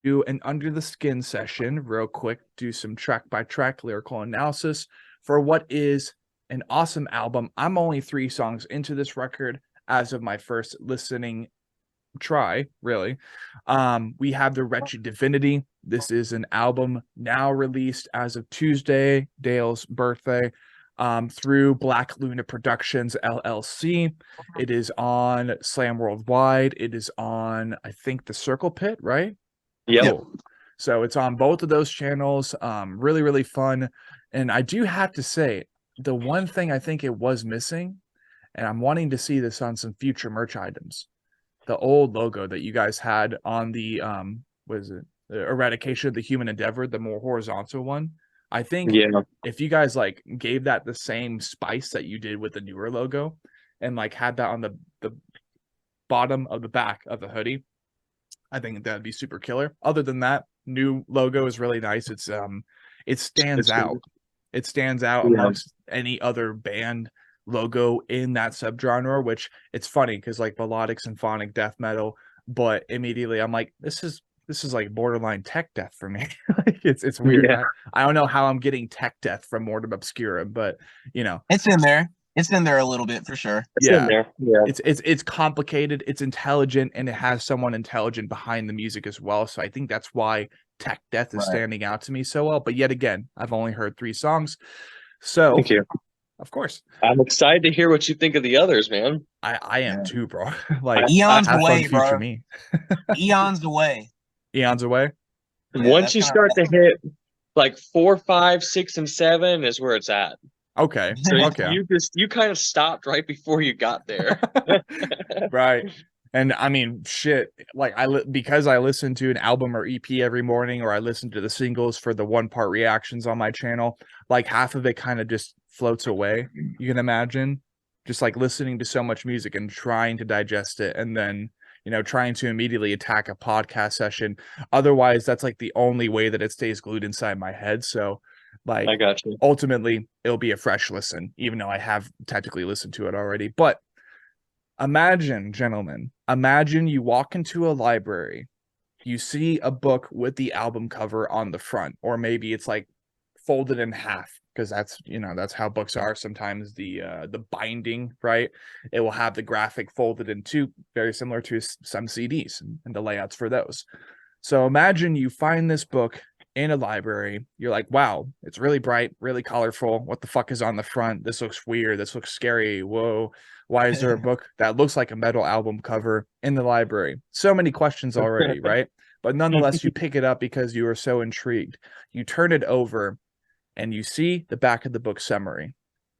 do an under the skin session real quick, do some track by track lyrical analysis for what is an awesome album. I'm only 3 songs into this record as of my first listening try, really. We have the Wretched Divinity. This is an album now released as of Tuesday, Dale's birthday, through Black Luna Productions LLC. It is on Slam Worldwide. It is on, I think, the Circle Pit, right? Yep. Cool. So it's on both of those channels. Really, really fun. And I do have to say, the one thing I think it was missing, and I'm wanting to see this on some future merch items, the old logo that you guys had on the what is it, the Eradication of the Human Endeavor, the more horizontal one. I think if you guys like gave that the same spice that you did with the newer logo and like had that on the bottom of the back of the hoodie, I think that'd be super killer. Other than that, new logo is really nice. It stands out. It stands out amongst any other band logo in that subgenre, which it's funny because like melodic symphonic death metal, but immediately I'm like, this is like borderline tech death for me. Like it's weird. I don't know how I'm getting tech death from Mortem Obscuram, but you know, it's in there. It's in there a little bit for sure. It's complicated, it's intelligent, and it has someone intelligent behind the music as well. So I think that's why Tech-Death is standing out to me so well. But yet again, I've only heard 3 songs. So thank you. Of course. I'm excited to hear what you think of the others, man. I am too, bro. Like Eon's away, bro. Me. Eon's away. Eon's away. Once you start to hit like 4, 5, 6, and 7 is where it's at. Okay. So you kind of stopped right before you got there. Right. And I mean, shit, like because I listen to an album or EP every morning, or I listen to the singles for the 1-part reactions on my channel, like half of it kind of just floats away. You can imagine just like listening to so much music and trying to digest it, and then, you know, trying to immediately attack a podcast session. Otherwise, that's like the only way that it stays glued inside my head. So like, I got you. Ultimately, it'll be a fresh listen, even though I have technically listened to it already. But imagine, gentlemen, you walk into a library, you see a book with the album cover on the front, or maybe it's like folded in half, because that's, you know, that's how books are sometimes. The binding, right, it will have the graphic folded in two, very similar to some CDs and the layouts for those. So imagine you find this book in a library, you're like, wow, it's really bright, really colorful. What the fuck is on the front? This looks weird. This looks scary. Whoa, why is there a book that looks like a metal album cover in the library? So many questions already, right? But nonetheless, you pick it up because you are so intrigued. You turn it over and you see the back of the book summary.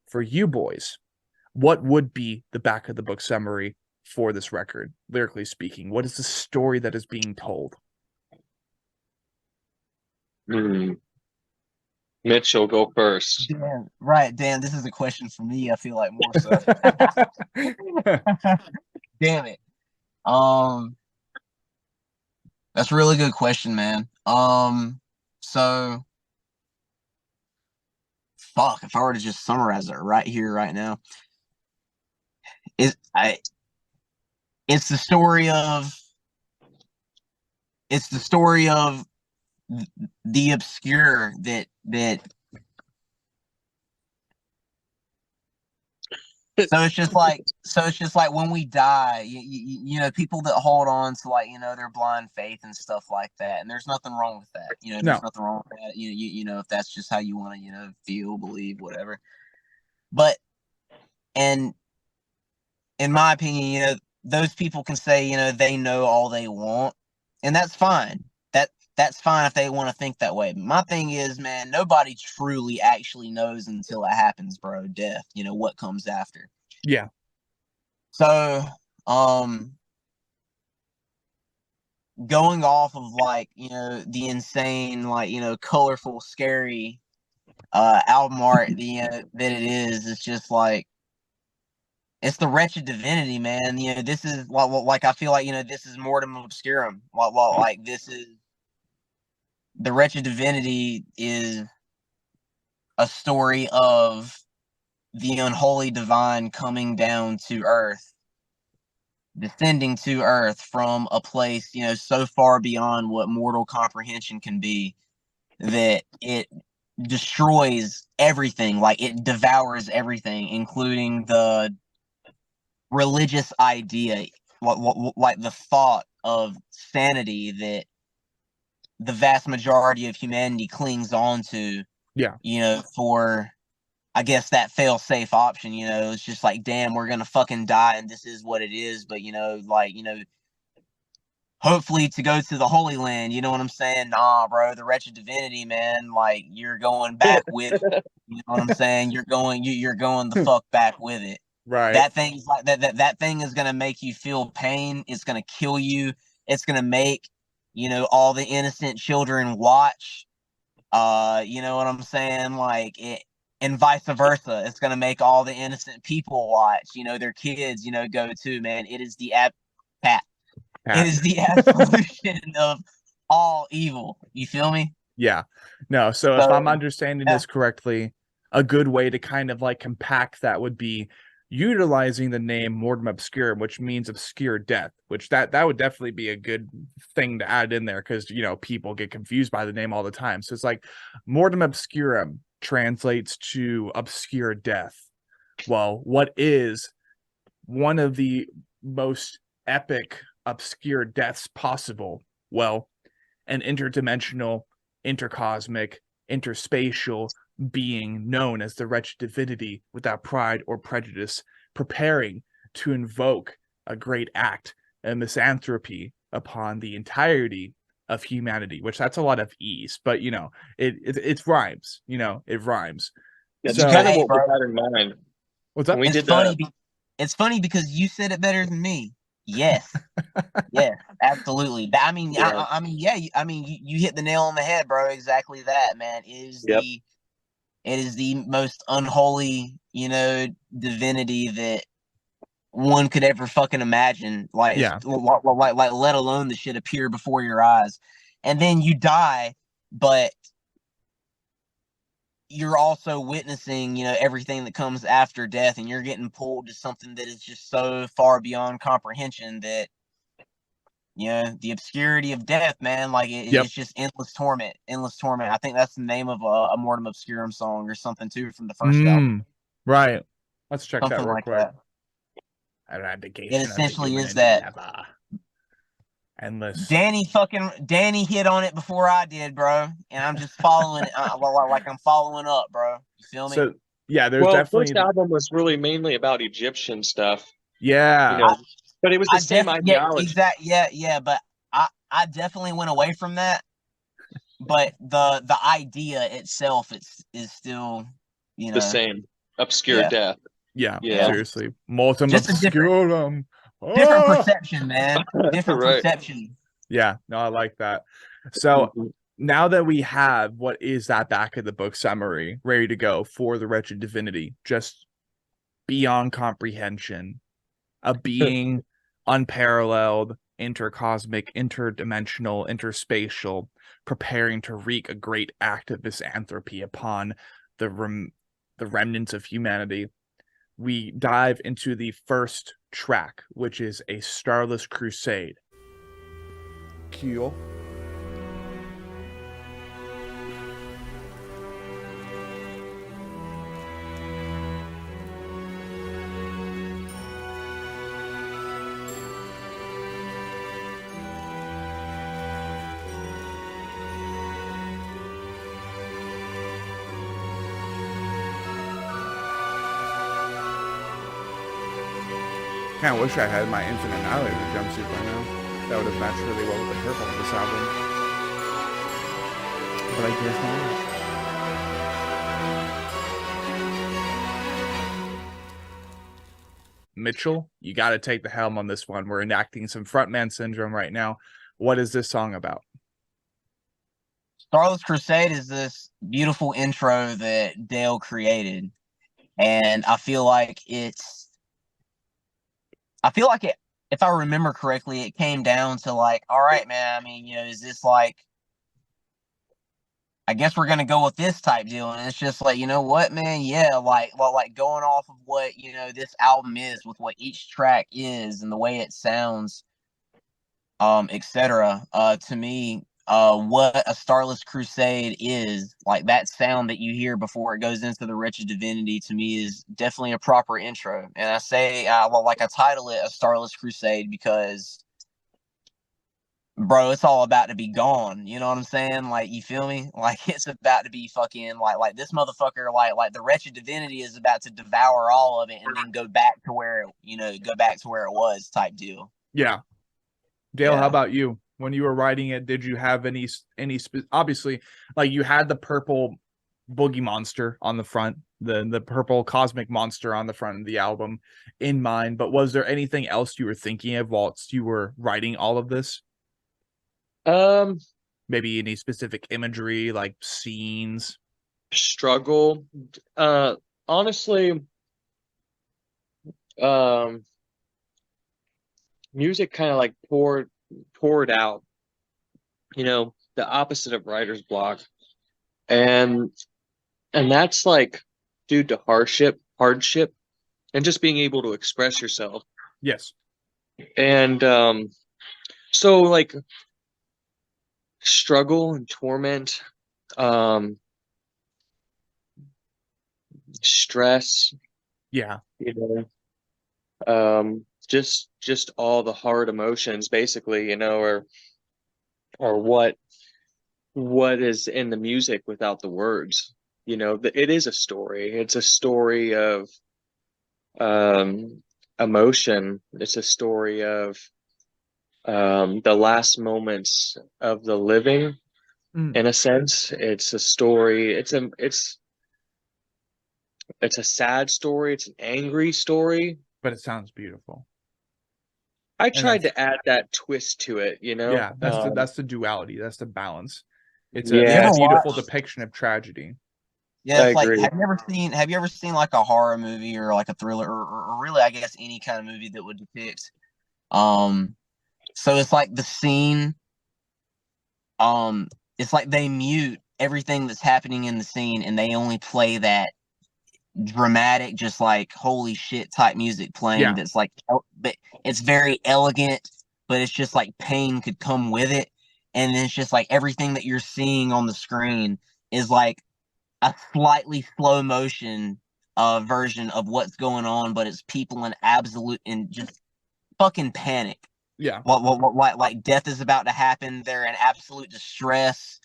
For you boys, what would be the back of the book summary for this record, lyrically speaking? What is the story that is being told? Mitchell, go first. Dan, right, Dan, this is a question for me, I feel like, more so. Damn it. That's a really good question, man. So fuck, if I were to just summarize it right here, right now, it's the story of the obscure that so it's just like when we die, you know, people that hold on to, like, you know, their blind faith and stuff like that, and there's nothing wrong with that, you know. There's nothing wrong with that, you know, if that's just how you want to, you know, feel, believe, whatever. But and in my opinion, you know, those people can say, you know, they know all they want, and that's fine. That's fine if they want to think that way. But my thing is, man, nobody truly actually knows until it happens, bro. Death, you know, what comes after. Yeah. So, going off of, like, you know, the insane, like, you know, colorful, scary album art that it is, it's just like, it's the Wretched Divinity, man. You know, this is like I feel like, you know, this is Mortem Obscuram. Like this is the Wretched Divinity is a story of the unholy divine coming down to earth descending to Earth from a place, you know, so far beyond what mortal comprehension can be, that it destroys everything. Like, it devours everything, including the religious idea, like the thought of sanity that the vast majority of humanity clings on to. Yeah. You know, for, I guess, that fail-safe option. You know, it's just like, damn, we're gonna fucking die, and this is what it is. But, you know, like, you know, hopefully to go to the Holy Land. You know what I'm saying? Nah, bro, the Wretched Divinity, man. Like, you're going back with it. You know what I'm saying? You're going the fuck back with it. Right. That thing's like that thing is gonna make you feel pain. It's gonna kill you. It's gonna make, you know, all the innocent children watch. You know what I'm saying? Like, it, and vice versa. It's gonna make all the innocent people watch. You know, their kids, you know, go too. Man, it is the Pat. It is the absolution of all evil. You feel me? Yeah. No, so if I'm understanding this correctly, a good way to kind of like compact that would be utilizing the name Mortem Obscuram, which means obscure death, which that would definitely be a good thing to add in there, because, you know, people get confused by the name all the time. So it's like Mortem Obscuram translates to obscure death. Well, what is one of the most epic obscure deaths possible? Well, an interdimensional, intercosmic, interspatial being known as the Wretched Divinity, without pride or prejudice, preparing to invoke a great act of misanthropy upon the entirety of humanity, which that's a lot of ease, but, you know, it rhymes, you know, it rhymes. That's So, kind of what we had in mind. What's up? When we It's did funny. that. It's funny because you said it better than me. Yes. Yeah, absolutely. I mean, Yeah. I mean, yeah. I mean, you hit the nail on the head, bro. Exactly that, man. It is the most unholy, you know, divinity that one could ever fucking imagine. Like, Yeah. like, let alone the shit appear before your eyes, and then you die, but you're also witnessing, you know, everything that comes after death, and you're getting pulled to something that is just so far beyond comprehension that, you know, the obscurity of death, man. Like, it's just endless torment, endless torment. I think that's the name of a Mortem Obscuram song or something too from the first album. Right. Let's check Something that real like quick. that. It essentially is that. Endless. Danny hit on it before I did, bro, and I'm just following it. Like, I'm following up, bro. You feel me? So yeah, there's Well, definitely first album was really mainly about Egyptian stuff. Yeah. You know, but it was the same ideology. Yeah, but I definitely went away from that. But the idea itself is still, you know, the same. Obscure death. Yeah, Yeah. seriously. Mortem Just a Obscuram. different perception, man. Different Right. perception. Yeah, no, I like that. So now that we have what is that back of the book summary ready to go for the Wretched Divinity, just beyond comprehension, a being unparalleled, intercosmic, interdimensional, interspatial, preparing to wreak a great act of misanthropy upon the remnants of humanity, we dive into the first track, which is A Starless Crusade. Cool. Kind of wish I had my Infinite Annihilator jumpsuit by now. That would have matched really well with the purple of this album. But I guess not. Mitchell, you got to take the helm on this one. We're enacting some frontman syndrome right now. What is this song about? Starless Crusade is this beautiful intro that Dale created, and I feel like it, if I remember correctly, it came down to like, all right, man, I mean, you know, is this like, I guess we're gonna go with this type deal, and it's just like, you know what, man? Yeah, like going off of what this album is, with what each track is and the way it sounds, etc. To me, what a Starless Crusade is, like that sound that you hear before it goes into the Wretched Divinity, to me is definitely a proper intro. And I say, I title it a Starless Crusade because, bro, it's all about to be gone. You know what I'm saying? Like, you feel me? Like, it's about to be fucking like this motherfucker, like the Wretched Divinity is about to devour all of it and then go back to where it was, type deal. Yeah. Dale, how about you? When you were writing it, did you have any obviously, like, you had the purple boogie monster on the front, the purple cosmic monster on the front of the album in mind, but was there anything else you were thinking of whilst you were writing all of this? Maybe any specific imagery, like scenes? Struggle. Honestly, music kind of like poured out, the opposite of writer's block. And that's like due to hardship, and just being able to express yourself. Yes. And so like struggle and torment, stress, Yeah. Just all the hard emotions, basically, or what is in the music without the words. It is a story. It's a story of emotion. It's a story of the last moments of the living. In a sense, it's a story. It's a sad story. It's an angry story, but it sounds beautiful. I tried to add that twist to it, Yeah, that's the duality. That's the balance. It's Yeah. a beautiful depiction of tragedy. Yeah, it's I like, agree. have you ever seen like a horror movie or like a thriller, or really, I guess, any kind of movie that would depict, so it's like the scene, it's like they mute everything that's happening in the scene and they only play that dramatic, just like holy shit type music playing. Yeah. That's like, but it's very elegant, but it's just like pain could come with it. And then it's just like everything that you're seeing on the screen is like a slightly slow motion version of what's going on, but it's people in absolute and just fucking panic. Yeah. Like death is about to happen. They're in absolute distress,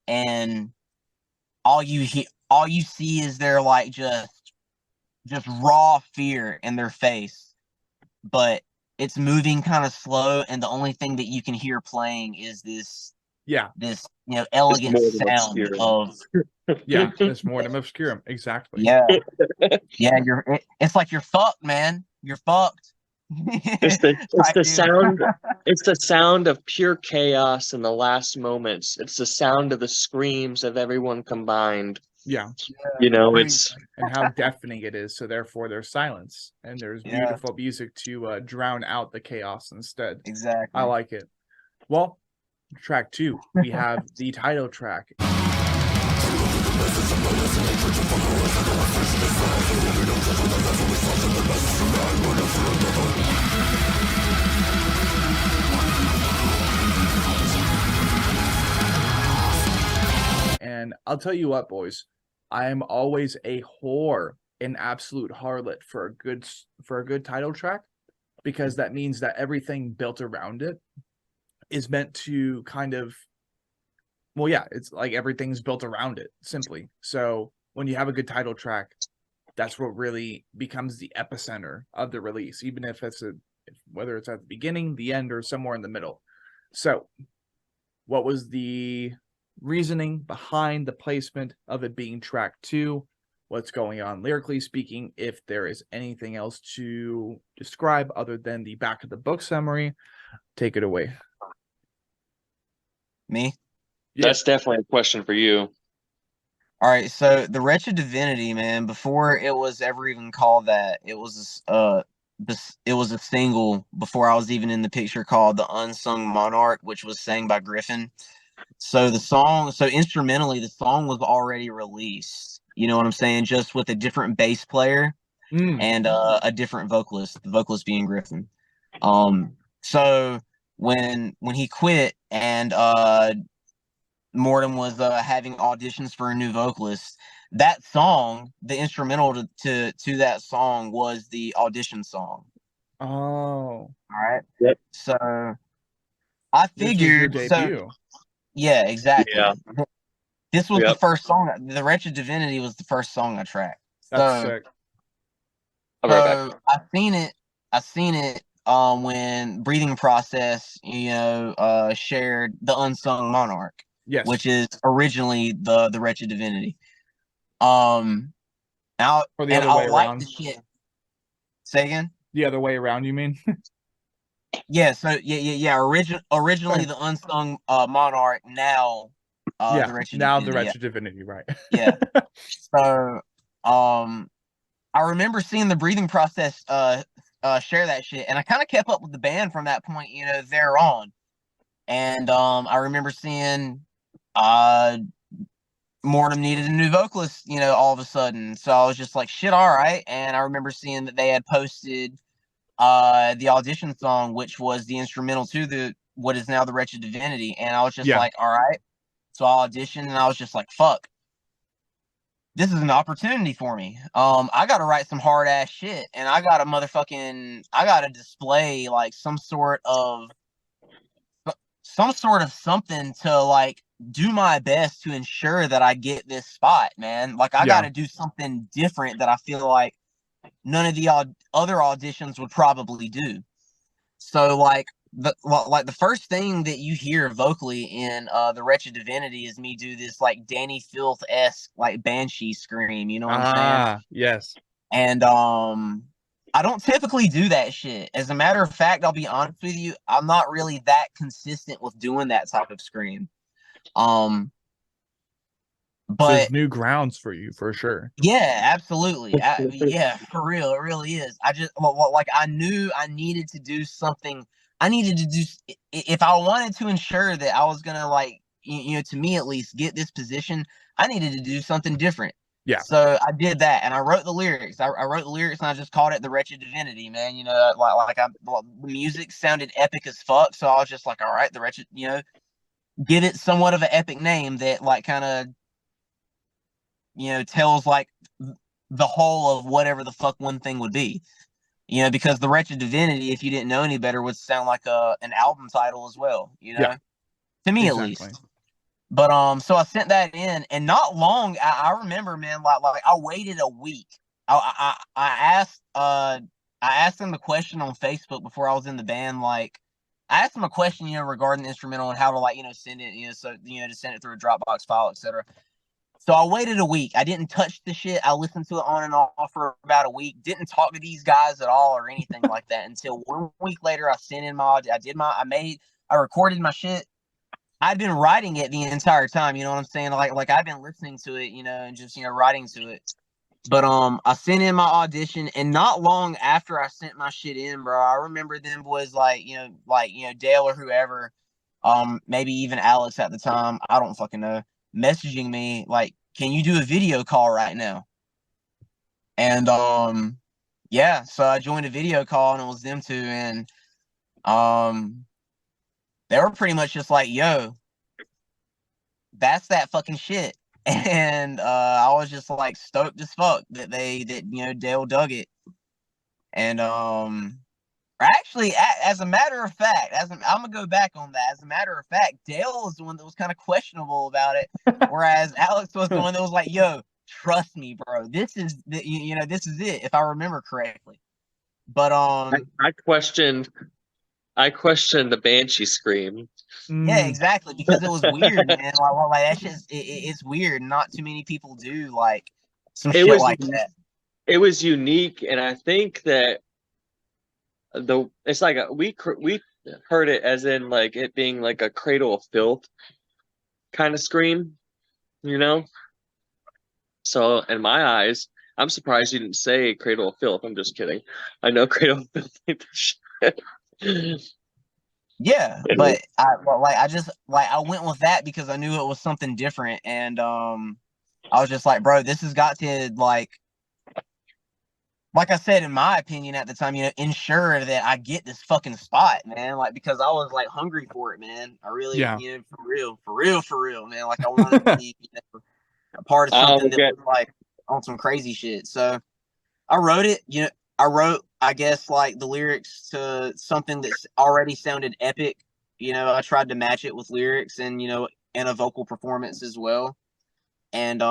and all you see is their like just raw fear in their face. But it's moving kind of slow, and the only thing that you can hear playing is this elegant sound of this Mortem Obscuram. Exactly. Yeah. It's like you're fucked, man. You're fucked. It's the sound. It's the sound of pure chaos in the last moments. It's the sound of the screams of everyone combined. Yeah. It's and how deafening it is. So therefore there's silence and there's beautiful music to drown out the chaos instead. Exactly. I like it. Well, track 2, we have the title track. And I'll tell you what, boys, I am always a whore, an absolute harlot for a good title track, because that means that everything built around it is meant to kind of, well, yeah, it's like everything's built around it, simply. So when you have a good title track, that's what really becomes the epicenter of the release, even if it's whether it's at the beginning, the end, or somewhere in the middle. So what was the reasoning behind the placement of it being track 2? What's going on lyrically speaking? If there is anything else to describe other than the back of the book summary, take it away. Me? That's definitely a question for you. All right, so the Wretched Divinity, man, before it was ever even called that, it was a single before I was even in the picture called The Unsung Monarch, which was sang by Griffin. So instrumentally, the song was already released. You know what I'm saying? Just with a different bass player and a different vocalist. The vocalist being Griffin. So when he quit and Mortem was having auditions for a new vocalist, that song, the instrumental to that song was the audition song. Oh, all right. Yep. So I figured. This was your debut. Yeah, exactly. Yeah. This was the first song. The Wretched Divinity was the first song I tracked. That's sick. I'll be right back. I seen it when Breathing Process, shared the Unsung Monarch. Yes. Which is originally the Wretched Divinity. Now or the other way around. The shit. Say again? The other way around, you mean? Yeah, so originally the Unsung Monarch, now the Wretched Divinity. The Wretched Divinity, right. Yeah. So I remember seeing the Breathing Process share that shit, and I kind of kept up with the band from that point, thereon. And I remember seeing Mortem needed a new vocalist, all of a sudden. So I was just like, shit, all right. And I remember seeing that they had posted the audition song, which was the instrumental to what is now the Wretched Divinity. And I was just like, all right. So I auditioned, and I was just like, fuck. This is an opportunity for me. I gotta write some hard ass shit, and I gotta display like some sort of something to like do my best to ensure that I get this spot, man. Like I gotta do something different that I feel like none of the other auditions would probably do. So like the first thing that you hear vocally in the Wretched Divinity is me do this like Danny Filth-esque like banshee scream, you know what I'm saying? Yes. And I don't typically do that shit. As a matter of fact, I'll be honest with you, I'm not really that consistent with doing that type of scream. But there's new grounds for you for sure. Yeah, absolutely. Yeah, for real, it really is. I just like I knew I needed to do something. I needed to do if I wanted to ensure that I was gonna like to me at least get this position. I needed to do something different. Yeah. So I did that, and I wrote the lyrics. I wrote the lyrics, and I just called it the Wretched Divinity, man. The music sounded epic as fuck, so I was just like, all right, the Wretched, give it somewhat of an epic name that like kind of tells like the whole of whatever the fuck one thing would be. Because the Wretched Divinity, if you didn't know any better, would sound like an album title as well, to me at least. But so I sent that in, and not long, I remember, man, like I waited a week. I asked them the question on Facebook before I was in the band. Like, I asked them a question, regarding the instrumental and how to like, send it, to send it through a Dropbox file, etc. So I waited a week. I didn't touch the shit. I listened to it on and off for about a week. Didn't talk to these guys at all or anything like that until 1 week later. I sent in I recorded my shit. I'd been writing it the entire time. You know what I'm saying? Like I've been listening to it, and just writing to it. But I sent in my audition, and not long after I sent my shit in, bro, I remember them boys like Dale or whoever, maybe even Alex at the time, I don't fucking know, messaging me like, can you do a video call right now? And yeah, so I joined a video call, and it was them two, and they were pretty much just like, yo, that's that fucking shit. And I was just like stoked as fuck that Dale dug it. And actually, as a matter of fact, I'm gonna go back on that. As a matter of fact, Dale was the one that was kind of questionable about it, whereas Alex was the one that was like, "Yo, trust me, bro. This is this is it." If I remember correctly. But I questioned the banshee scream. Yeah, exactly, because it was weird, man. Like that shit, it's weird. Not too many people do like some shit like that. It was unique, and I think that it's like we heard it as in like it being like a Cradle of Filth kind of scream, So in my eyes, I'm surprised you didn't say Cradle of Filth. I'm just kidding. I know Cradle of Filth ain't the shit. Yeah, but I went with that because I knew it was something different, and I was just like, bro, this has got to like I said, in my opinion at the time, ensure that I get this fucking spot, man. Like, because I was like hungry for it, man. I really, Yeah. for real, man. Like, I wanted to be a part of something that was like on some crazy shit. So I wrote it, I guess, like the lyrics to something that's already sounded epic. I tried to match it with lyrics and a vocal performance as well. And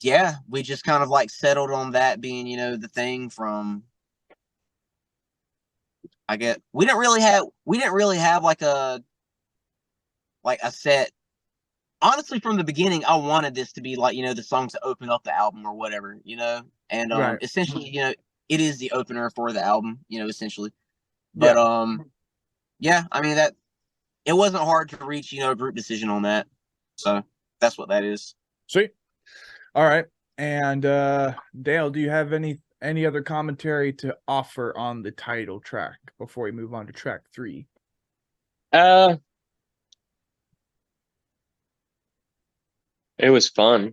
yeah, we just kind of like settled on that being, the thing from, I guess we didn't really have like a set. Honestly, from the beginning, I wanted this to be like, the songs that open up the album or whatever, and Right. essentially, it is the opener for the album, essentially. Yeah. But yeah, I mean that it wasn't hard to reach, a group decision on that. So that's what that is. Sweet. All right. And Dale, do you have any other commentary to offer on the title track before we move on to track 3? It was fun.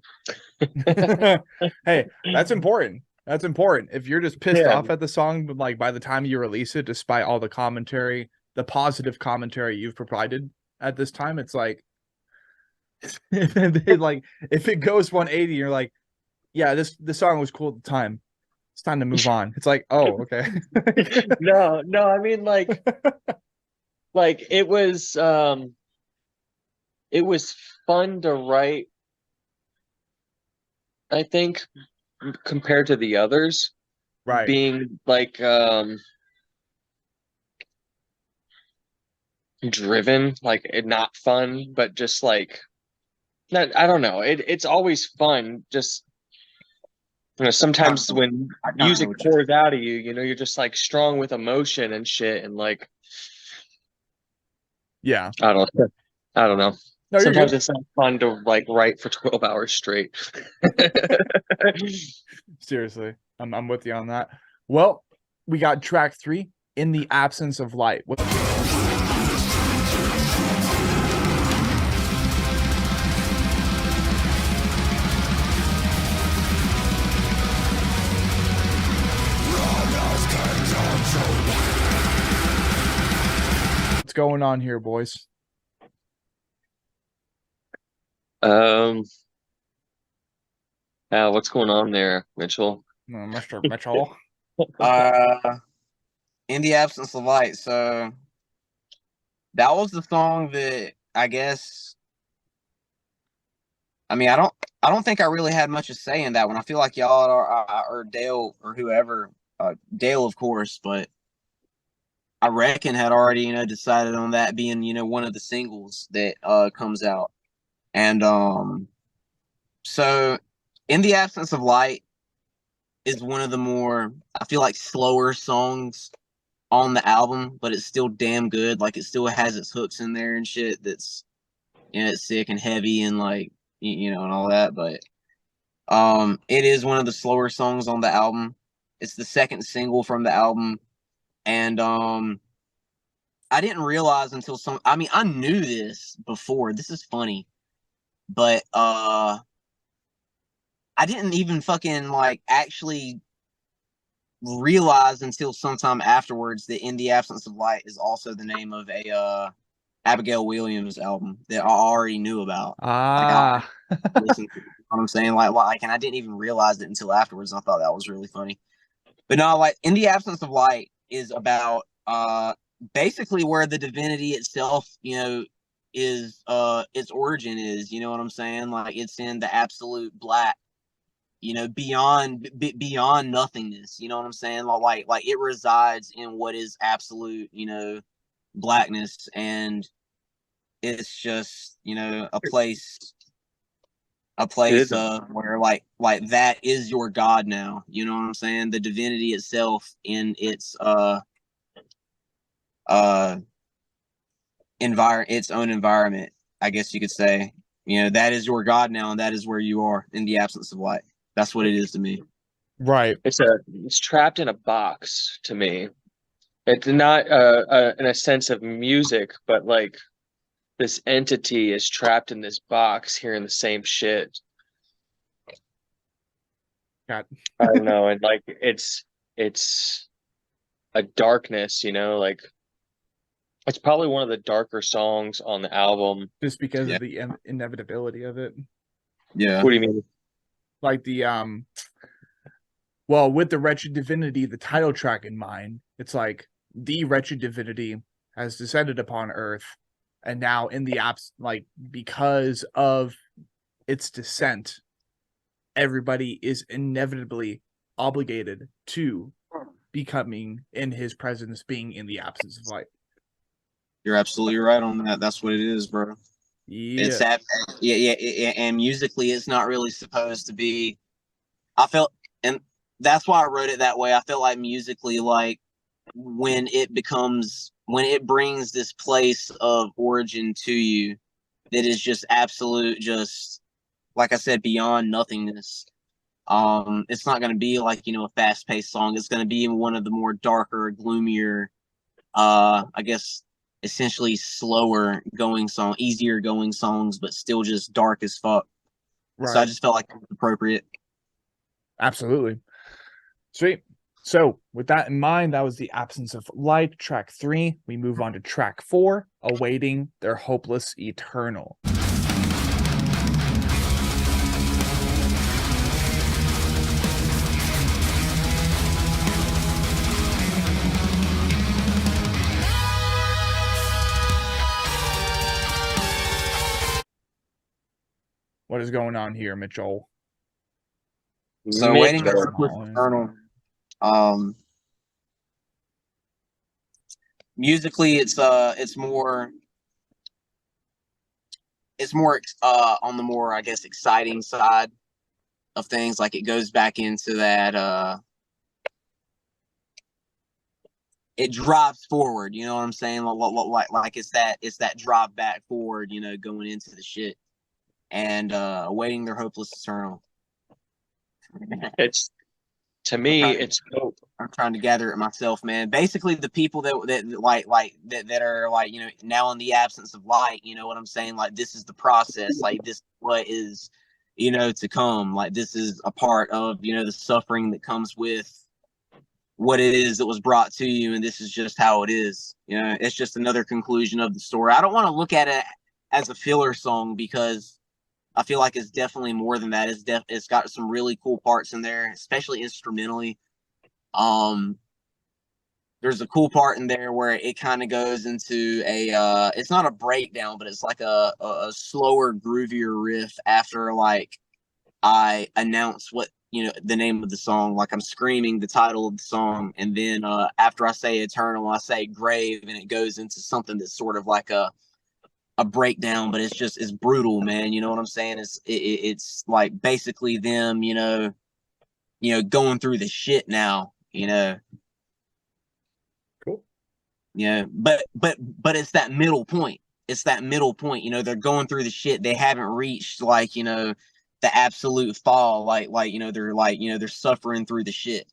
Hey, that's important. That's important. If you're just pissed off at the song, like by the time you release it, despite all the commentary, the positive commentary you've provided at this time, it's like, if it goes 180, you're like, yeah, this song was cool at the time. It's time to move on. It's like, oh, okay. No, I mean like it was fun to write, I think, compared to the others. Right. Being like driven, like not fun, but just like I don't know. It's always fun. Just sometimes when music pours out of you, you're just like strong with emotion and shit, and like yeah, I don't know. No, sometimes it's not fun to like write for 12 hours straight. Seriously, I'm with you on that. Well, we got track 3, In the Absence of Light. What's going on here, boys? What's going on there, Mitchell? Mr. Mitchell. In the Absence of Light. So that was the song that I guess. I mean, I don't think I really had much to say in that one. I feel like y'all or Dale or whoever, Dale of course, but I reckon had already decided on that being one of the singles that comes out, and so In the Absence of Light is one of the more, I feel like, slower songs on the album, but it's still damn good. Like, it still has its hooks in there and shit that's it's sick and heavy and like and all that. But it is one of the slower songs on the album. It's the second single from the album, and I didn't realize until I mean, I knew this before. This is funny, but I didn't even fucking like actually realize until sometime afterwards that In the Absence of Light is also the name of a Abigail Williams album that I already knew about. Ah, Listen to, you know what I'm saying? And I didn't even realize it until afterwards. I thought that was really funny. But no, like In the Absence of Light is about basically where the divinity itself, is its origin is, you know what I'm saying? Like it's in the absolute black, beyond nothingness, you know what I'm saying? Like it resides in what is absolute, blackness, and it's just, a place where like that is your God now, you know what I'm saying? The divinity itself in its its own environment, I guess you could say. That is your God now, and that is where you are in the absence of light. That's what it is to me. right. It's trapped in a box to me. It's not in a sense of music, but like this entity is trapped in this box hearing the same shit. God. I don't know, and like it's a darkness, like it's probably one of the darker songs on the album. Just because of the inevitability of it. Yeah. What do you mean? Like the well, with the Wretched Divinity, the title track in mind, it's like the Wretched Divinity has descended upon Earth, and now in the like because of its descent, everybody is inevitably obligated to becoming in his presence, being in the absence of light. You're absolutely right on that. That's what it is, bro. Yeah. It's that, and musically, it's not really supposed to be. I felt, and that's why I wrote it that way. I felt like musically, like when it brings this place of origin to you, that is just absolute, just like I said, beyond nothingness. It's not going to be like a fast-paced song. It's going to be one of the more darker, gloomier, I guess essentially slower going song, easier going songs, but still just dark as fuck. Right. So I just felt like it was appropriate. Absolutely. Sweet. So with that in mind, that was The Absence of Light, track 3. We move on to track 4, Awaiting Their Hopeless Eternal. What is going on here, Mitchell? So Waiting Their Hopeless Eternal. Musically, it's more on the more, I guess, exciting side of things. Like it goes back into that it drives forward, you know what I'm saying? Like it's that drive back forward, going into the shit and Awaiting Their Hopeless Eternal. It's to me, it's hope. I'm trying to gather it myself, man. Basically, the people that are like now in the absence of light, you know what I'm saying? Like this is the process. Like this is what is to come. Like this is a part of the suffering that comes with what it is that was brought to you, and this is just how it is. It's just another conclusion of the story. I don't want to look at it as a filler song because I feel like it's definitely more than that. It's got some really cool parts in there, especially instrumentally. There's a cool part in there where it kind of goes into it's not a breakdown, but it's like a slower, groovier riff after like I announce what the name of the song, like I'm screaming the title of the song, and then after I say eternal, I say grave, and it goes into something that's sort of like a breakdown, but it's brutal, man. You know what I'm saying? It's like basically them, going through the shit now, Cool. Yeah, but it's that middle point. It's that middle point. They're going through the shit. They haven't reached like the absolute fall. Like they're suffering through the shit.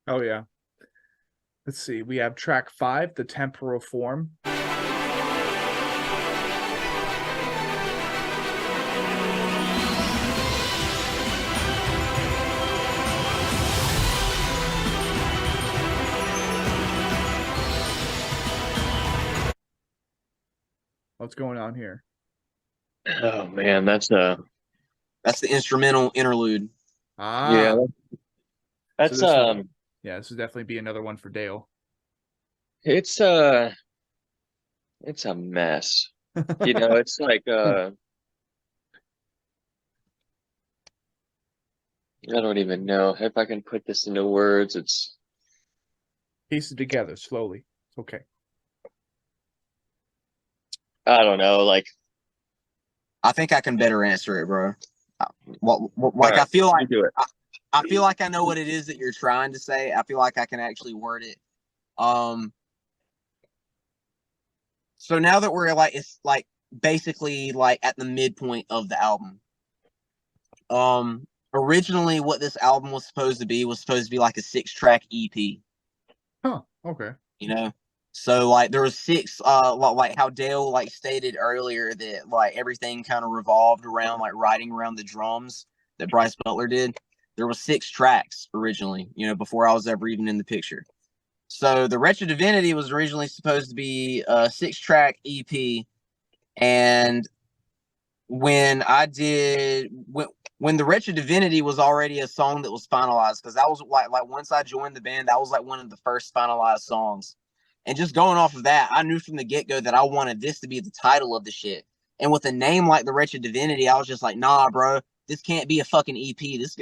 Oh yeah. Let's see. We have track 5, The Temporal Form. What's going on here? Oh man, that's the instrumental interlude. Yeah. That's so this would definitely be another one for Dale. It's a mess. It's like I don't even know if I can put this into words. It's piece it together slowly. It's okay. I don't know. Like I think I can better answer it, bro. Like right, I feel like do it. I feel like I know what it is that you're trying to say. I feel like I can actually word it. So now that we're like, it's like basically like at the midpoint of the album. originally what this album was supposed to be like a 6-track EP. Huh. Okay. You know, so like there was 6. Like how Dale like stated earlier that like everything kind of revolved around like writing around the drums that Bryce Butler did. There was 6 tracks originally. You know, before I was ever even in the picture. So the Wretched Divinity was originally supposed to be a 6-track EP, and when the Wretched Divinity was already a song that was finalized, because that was like once I joined the band, that was like one of the first finalized songs. And just going off of that, I knew from the get-go that I wanted this to be the title of the shit. And with a name like the Wretched Divinity, I was just like, nah, bro, this can't be a fucking EP. This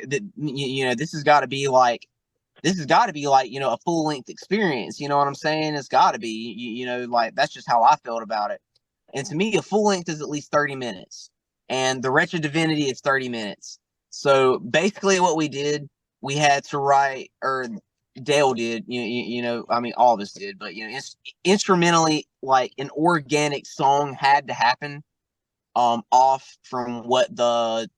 has got to be like, a full-length experience. You know what I'm saying? It's got to be, like, that's just how I felt about it. And to me, a full length is at least 30 minutes. And the Wretched Divinity is 30 minutes. So basically what we did, we had to write, or Dale did, I mean, all of us did, but, instrumentally, like an organic song had to happen off from what the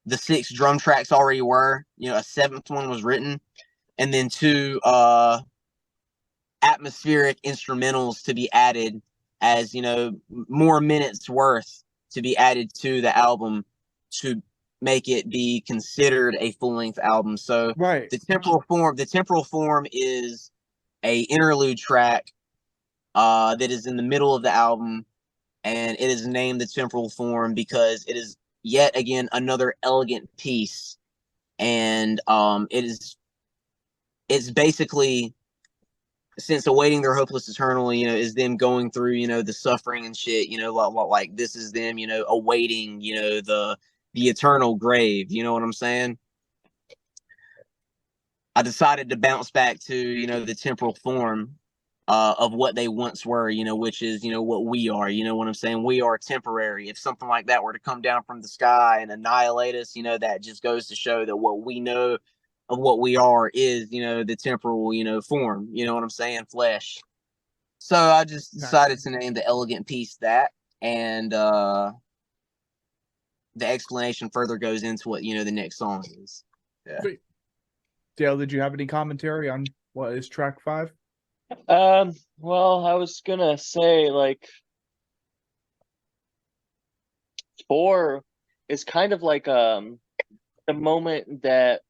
6 drum tracks already were. A 7th one was written. And then 2 atmospheric instrumentals to be added as more minutes worth to be added to the album to make it be considered a full-length album. So right. The temporal form is a interlude track that is in the middle of the album, and it is named the temporal form because it is yet again another elegant piece, and it's basically, since awaiting their hopeless eternal, is them going through, the suffering and shit, like this is them, awaiting, the eternal grave. You know what I'm saying? I decided to bounce back to, the temporal form of what they once were, which is, what we are. You know what I'm saying? We are temporary. If something like that were to come down from the sky and annihilate us, that just goes to show that what we know of what we are is, the temporal, form. You know what I'm saying? Flesh. So I just decided to name the elegant piece that, and the explanation further goes into what, the next song is. Yeah. Sweet. Dale, did you have any commentary on what is track 5? Well, I was gonna say, like, 4 is kind of like the moment that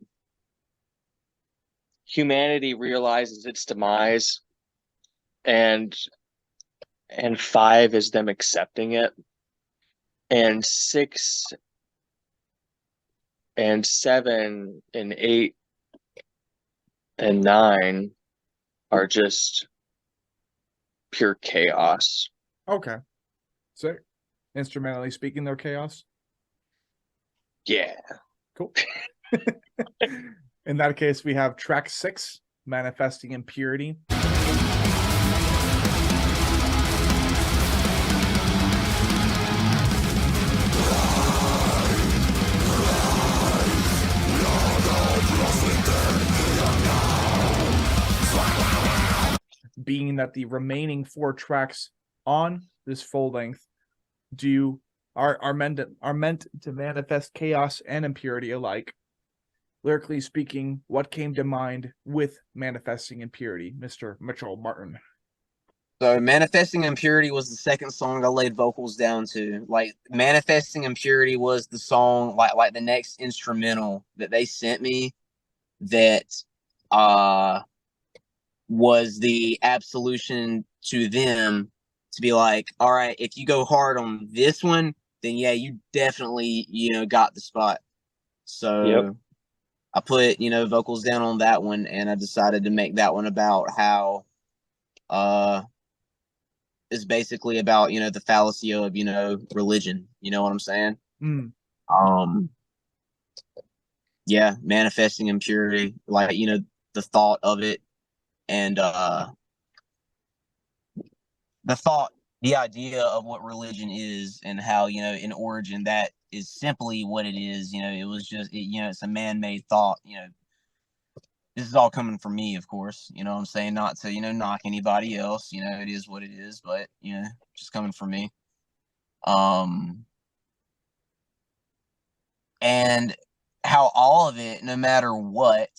humanity realizes its demise, and 5 is them accepting it, and 6 and 7 and 8 and 9 are just pure chaos. Okay. So, instrumentally speaking, they're chaos? Yeah. Cool. In that case, we have track 6, Manifesting Impurity. Being that the remaining 4 tracks on this full length are meant to manifest chaos and impurity alike. Lyrically speaking, what came to mind with Manifesting Impurity, Mr. Mitchell Martin? So Manifesting Impurity was the second song I laid vocals down to. Like, Manifesting Impurity was the song, like the next instrumental that they sent me that was the absolution to them to be like, all right, if you go hard on this one, then yeah, you definitely, got the spot. So yep. I put, vocals down on that one, and I decided to make that one about how it's basically about, the fallacy of, religion. You know what I'm saying? Mm. Yeah, manifesting impurity, like, the thought of it, and the idea of what religion is, and how, in origin that is simply what it is. It was just, it's a man-made thought. This is all coming from me, of course. You know what I'm saying? Not to, knock anybody else. It is what it is, but, just coming from me. and how all of it, no matter what,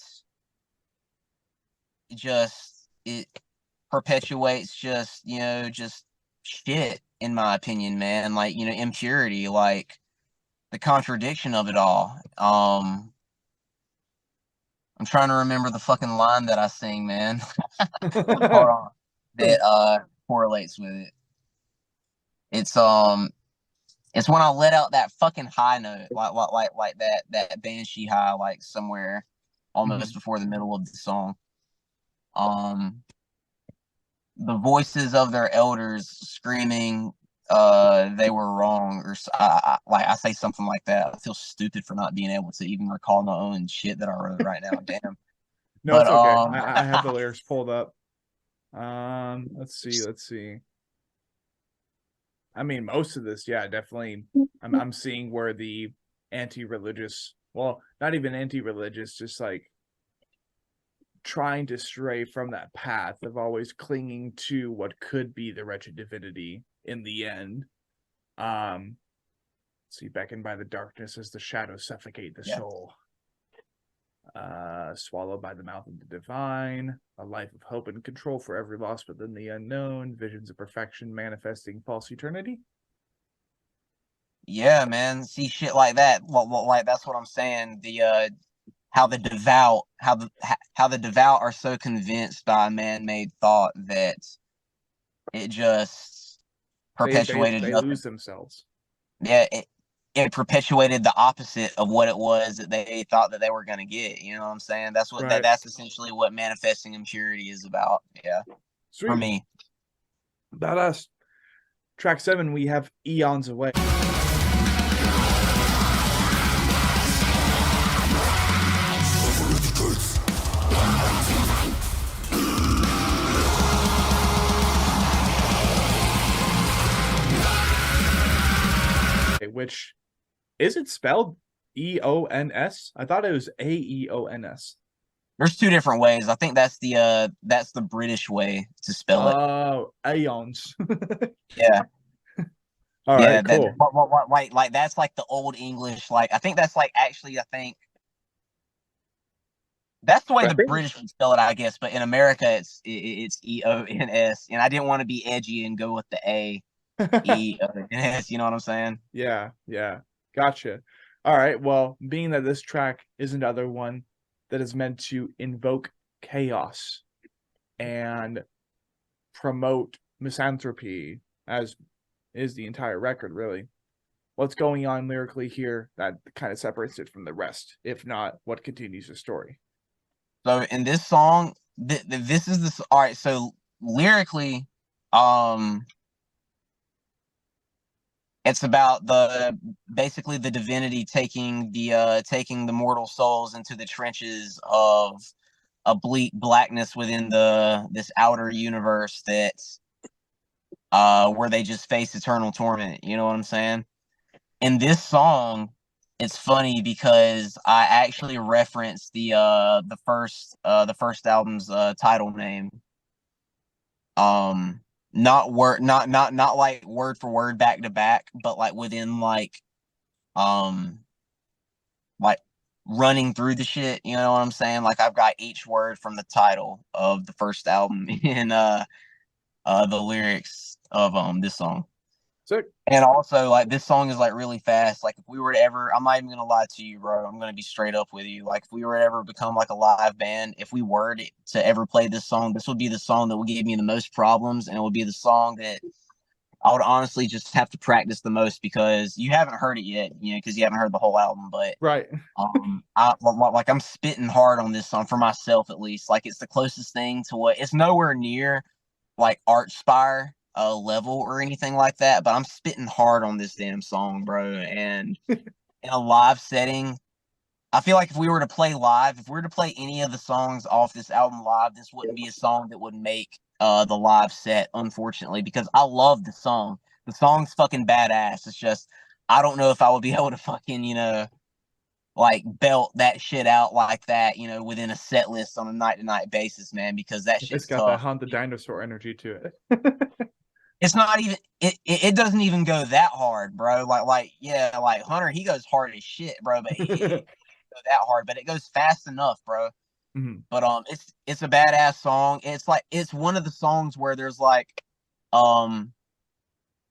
it perpetuates just shit, in my opinion, man. Like, impurity, like the contradiction of it all. I'm trying to remember the fucking line that I sing, man. Hold on. That correlates with it. It's when I let out that fucking high note, like that banshee high, like somewhere almost before the middle of the song. The voices of their elders screaming, they were wrong, or I say something like that. I feel stupid for not being able to even recall my own shit that I wrote right now. Damn. No, But it's okay. I have the lyrics pulled up. Let's see. I mean, most of this, yeah, definitely. I'm seeing where the anti-religious, well, not even anti-religious, just like trying to stray from that path of always clinging to what could be the wretched divinity in the end. See, beckoned by the darkness as the shadows suffocate the soul. Swallowed by the mouth of the divine, a life of hope and control for every lost within the unknown, visions of perfection manifesting false eternity. Yeah, man. See shit like that. Like that's what I'm saying. The how the devout are so convinced by man-made thought that it just perpetuated they lose themselves. Yeah, it perpetuated the opposite of what it was that they thought that they were going to get. You know what I'm saying? That's what that's essentially what manifesting impurity is about. Yeah. Sweet. For me. Badass. Track 7, we have Eons Away. Which, is it spelled E-O-N-S? I thought it was A-E-O-N-S. There's two different ways. I think that's the British way to spell it. Oh, Aeons. Yeah. All right, cool. Like that's like the old English. Like I think that's like actually I think that's the way the British would spell it, I guess. But in America, it's E-O-N-S, and I didn't want to be edgy and go with the A. E-O-N-S. You know what I'm saying? Yeah. Gotcha. All right. Well, being that this track is another one that is meant to invoke chaos and promote misanthropy, as is the entire record, really. What's going on lyrically here that kind of separates it from the rest? If not, what continues the story? So in this song, this is this. All right. So lyrically, it's about basically the divinity taking the mortal souls into the trenches of a bleak blackness within this outer universe that's where they just face eternal torment. You know what I'm saying? In this song, it's funny because I actually referenced the first album's title name. Not like word for word back to back, but like within like running through the shit, you know what I'm saying? Like I've got each word from the title of the first album in the lyrics of this song. Sick. And also, like, this song is like really fast. Like, if we were to ever, I'm not even gonna lie to you, bro. I'm gonna be straight up with you. Like, if we were to ever become like a live band, if we were to ever play this song, this would be the song that would give me the most problems, and it would be the song that I would honestly just have to practice the most because you haven't heard it yet, you know, because you haven't heard the whole album. But right, I'm spitting hard on this song for myself at least. Like, it's the closest thing to what it's nowhere near like Archspire level or anything like that, but I'm spitting hard on this damn song, bro. And in a live setting, I feel like if we were to play any of the songs off this album live, this wouldn't be a song that would make the live set, unfortunately, because I love the song. The song's fucking badass. It's just I don't know if I would be able to fucking, you know, like belt that shit out like that, you know, within a set list on a night-to-night basis, man, because that shit's it's got tough. that Hunt the Dinosaur energy to it. It's not even it doesn't even go that hard, bro. Like Hunter, he goes hard as shit, bro, but it doesn't go that hard, but it goes fast enough, bro. Mhm. But it's a badass song. It's one of the songs where there's like um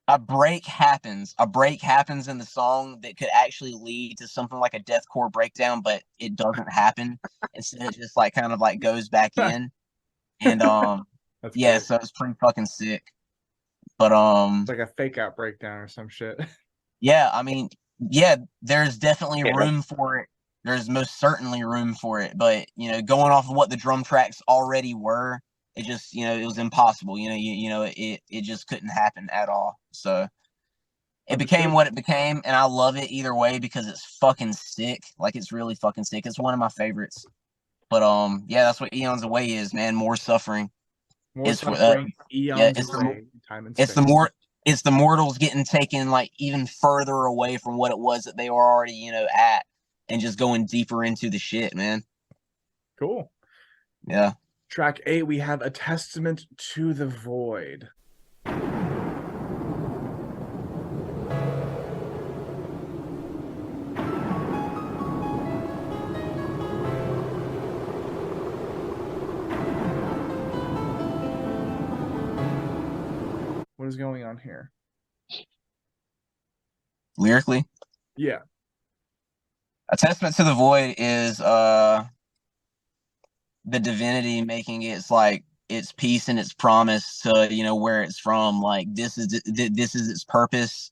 a break happens. A break happens in the song that could actually lead to something like a deathcore breakdown, but it doesn't happen. Instead, it just like kind of like goes back in. And That's yeah, great. so it's pretty fucking sick. But It's like a fake out breakdown or some shit. yeah, I mean, yeah, there's definitely Yeah. room for it. There's most certainly room for it, but going off of what the drum tracks already were, it just it was impossible. It just couldn't happen at all. So it became what it became, and I love it either way because it's fucking sick. Like it's really fucking sick. It's one of my favorites. But yeah, that's what Eons Away is, man. More suffering. More It's suffering, yeah, eons away, time and it's space. it's the mortals getting taken like even further away from what it was that they were already at, and just going deeper into the shit, man. Cool. Yeah. Track 8, we have A Testament to the Void. What is going on here? Lyrically, Yeah. A Testament to the Void is the divinity making its peace and its promise to where it's from. Like this is its purpose.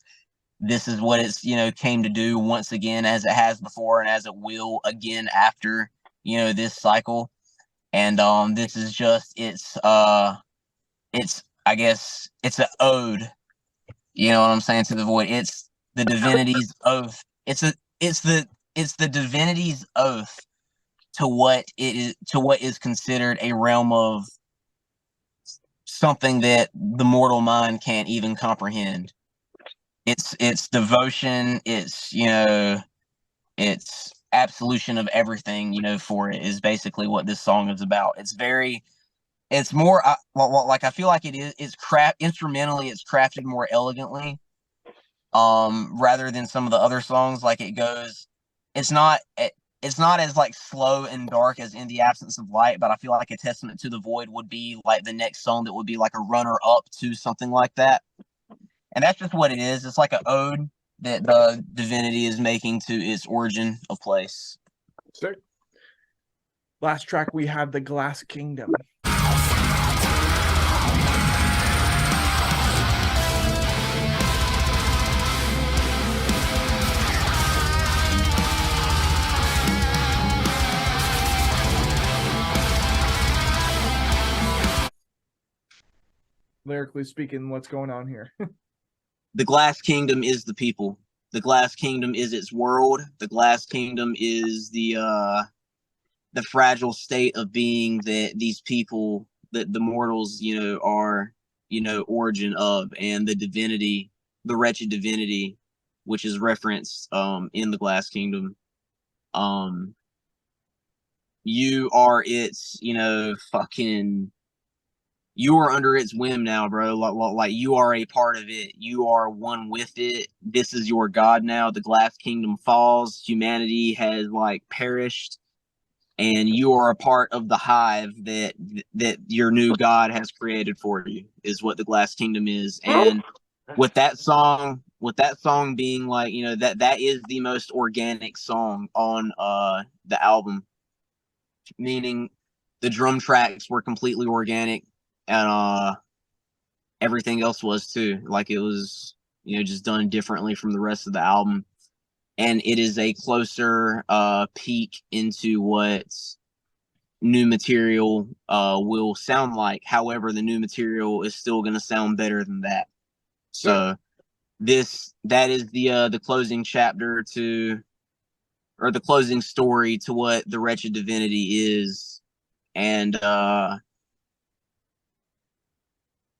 This is what it's came to do once again, as it has before and as it will again after this cycle. And this is just it's I guess it's an ode. You know what I'm saying, to the void. It's the divinity's oath. It's the divinity's oath to what is considered a realm of something that the mortal mind can't even comprehend. It's devotion. It's absolution of everything. For it is basically what this song is about. It's more like I feel like it's instrumentally it's crafted more elegantly, rather than some of the other songs. Like it's not as like slow and dark as In the Absence of Light, but I feel like A Testament to the Void would be like the next song that would be like a runner up to something like that. And that's just what it is. It's like an ode that the divinity is making to its origin of place. Sick. Last track, we have The Glass Kingdom. Lyrically speaking, what's going on here? The Glass Kingdom is the people. The Glass Kingdom is its world. The Glass Kingdom is the fragile state of being that these people, that the mortals, are, origin of, and the divinity, the wretched divinity, which is referenced in the Glass Kingdom. You are its, fucking, you are under its whim now, bro. Like you are a part of it. You are one with it. This is your god now. The Glass Kingdom falls. Humanity has like perished, and you are a part of the hive that your new god has created for you. Is what the Glass Kingdom is. And with that song being like, that is the most organic song on the album, meaning the drum tracks were completely organic, and everything else was too. Like it was, just done differently from the rest of the album. And it is a closer peek into what new material will sound like. However, the new material is still going to sound better than that. So that is the closing chapter to, or the closing story to what the Wretched Divinity is. And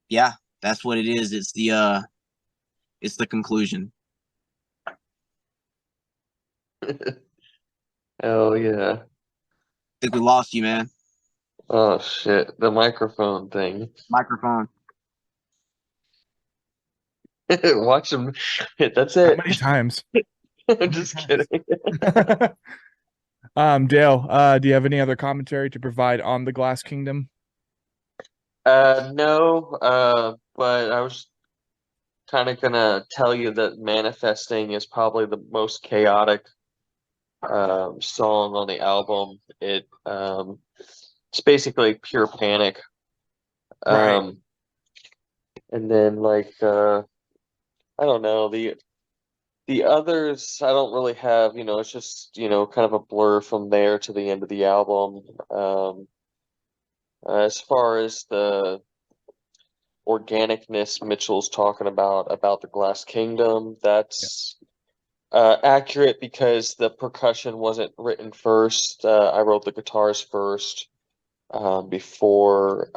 yeah, that's what it is. It's the conclusion. Hell yeah. I think we lost you, man. Oh shit. The microphone thing. Microphone. Watch them. That's How it. many times? I'm just kidding. Dale, do you have any other commentary to provide on the Glass Kingdom? No, but I was kind of gonna tell you that Manifesting is probably the most chaotic song on the album. It's basically pure panic. Right. And then like I don't know, the others I don't really have, it's just, kind of a blur from there to the end of the album. As far as the organicness Mitchell's talking about the Glass Kingdom, Yeah. that's accurate because the percussion wasn't written first. I wrote the guitars first, before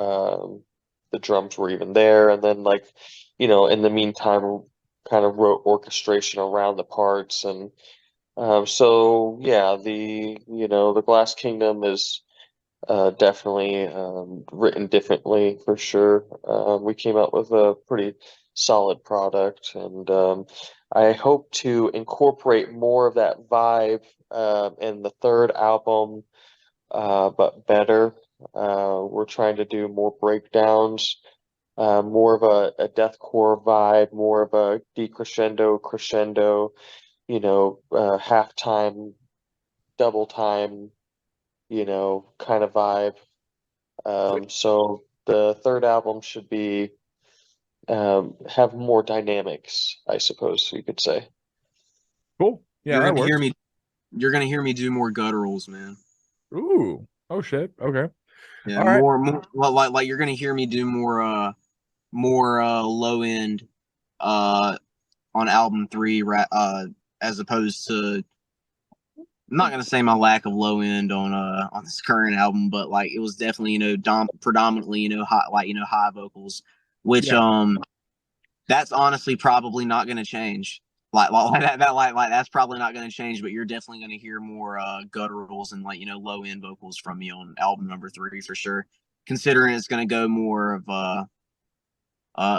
the drums were even there, and then like, in the meantime, kind of wrote orchestration around the parts, and so yeah, the Glass Kingdom is definitely written differently for sure. We came out with a pretty solid product, and I hope to incorporate more of that vibe in the third album, but better. We're trying to do more breakdowns, more of a deathcore vibe, more of a decrescendo, crescendo, halftime, double time, kind of vibe. So the third album should be have more dynamics, I suppose you could say. Cool. Yeah, You're that gonna hear works. me. You're gonna hear me do more gutturals, man. Ooh. Oh shit. Okay. Yeah, All right. more like you're gonna hear me do more low end on album 3 as opposed to, I'm not gonna say my lack of low end on this current album, but like it was definitely predominantly high vocals, which Yeah. that's honestly probably not gonna change. Like that's probably not gonna change, but you're definitely gonna hear more gutturals and low end vocals from me on album number 3 for sure. Considering it's gonna go more of a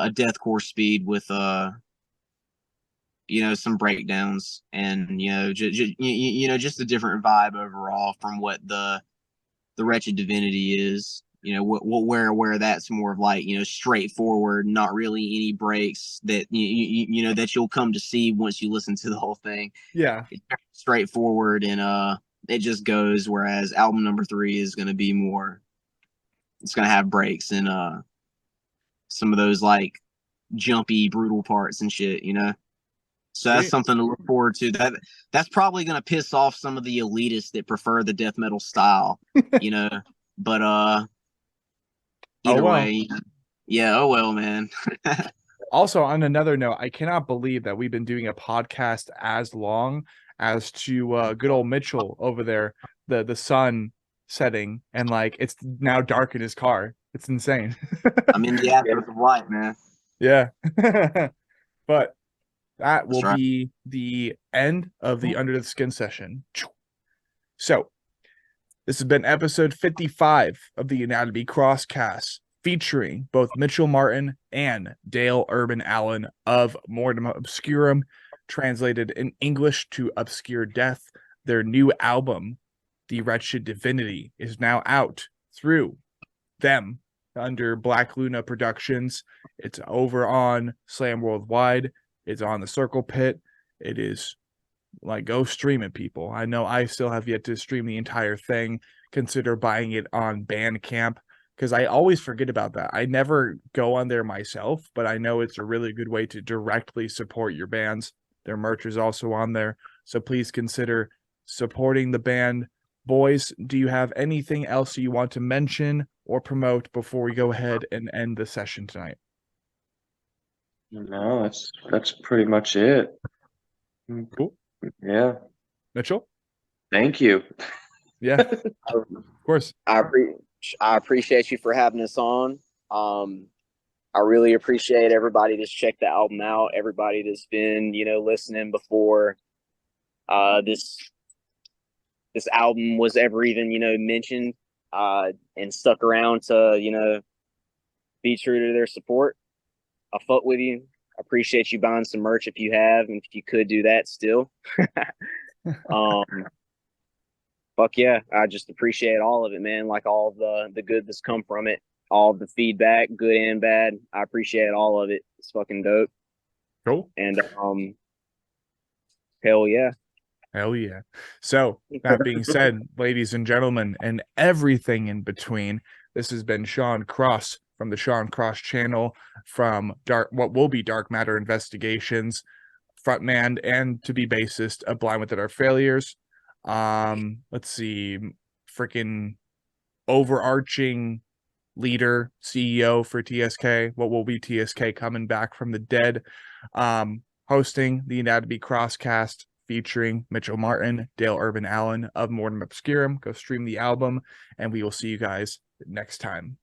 deathcore speed with some breakdowns and just a different vibe overall from what the Wretched Divinity is. Where that's more of like straightforward, not really any breaks that that you'll come to see once you listen to the whole thing. Yeah. It's straightforward and it just goes. Whereas album number 3 is going to be more. It's going to have breaks and some of those like jumpy, brutal parts and shit. So that's Sweet. something to look forward to. That's probably going to piss off some of the elitists that prefer the death metal style, But Oh either well. way, yeah. Oh well, man. Also, on another note, I cannot believe that we've been doing a podcast as long as to good old Mitchell over there, the sun setting, and like it's now dark in his car. It's insane. I'm in the absence of light, man. Yeah. But that will That's right. be the end of the Under the Skin session. So this has been episode 55 of the Anatomy Crosscast, featuring both Mitchell Martin and Dale Urban Allan of Mortem Obscuram, translated in English to Obscure Death. Their new album, The Wretched Divinity, is now out through them under Black Luna Productions. It's over on Slam Worldwide. It's on the Circle Pit. It is like, go stream it, people. I know I still have yet to stream the entire thing. Consider buying it on Bandcamp, because I always forget about that. I never go on there myself, but I know it's a really good way to directly support your bands. Their merch is also on there, so please consider supporting the band. Boys, do you have anything else you want to mention or promote before we go ahead and end the session tonight? No, that's pretty much it. Cool. Yeah. Mitchell? Thank you. Yeah, of course. I appreciate you for having us on. I really appreciate everybody that's checked the album out. Everybody that's been listening before this album was ever even mentioned, and stuck around to be true to their support. I fuck with you. appreciate you buying some merch if you have, and if you could do that still. um, fuck yeah, I just appreciate all of it, man. Like all the good that's come from it, all the feedback, good and bad. I appreciate all of it. It's fucking dope. Cool. And hell yeah. Hell yeah. So that being said, ladies and gentlemen, and everything in between, this has been Sean Cross from the Sean Cross channel, from what will be Dark Matter Investigations, frontman and to be bassist of Blind Within Our Failures. Let's see, freaking overarching leader, CEO for TSK, what will be TSK coming back from the dead, hosting the Anatomy Crosscast featuring Mitchell Martin, Dale Urban Allan of Mortem Obscuram. Go stream the album, and we will see you guys next time.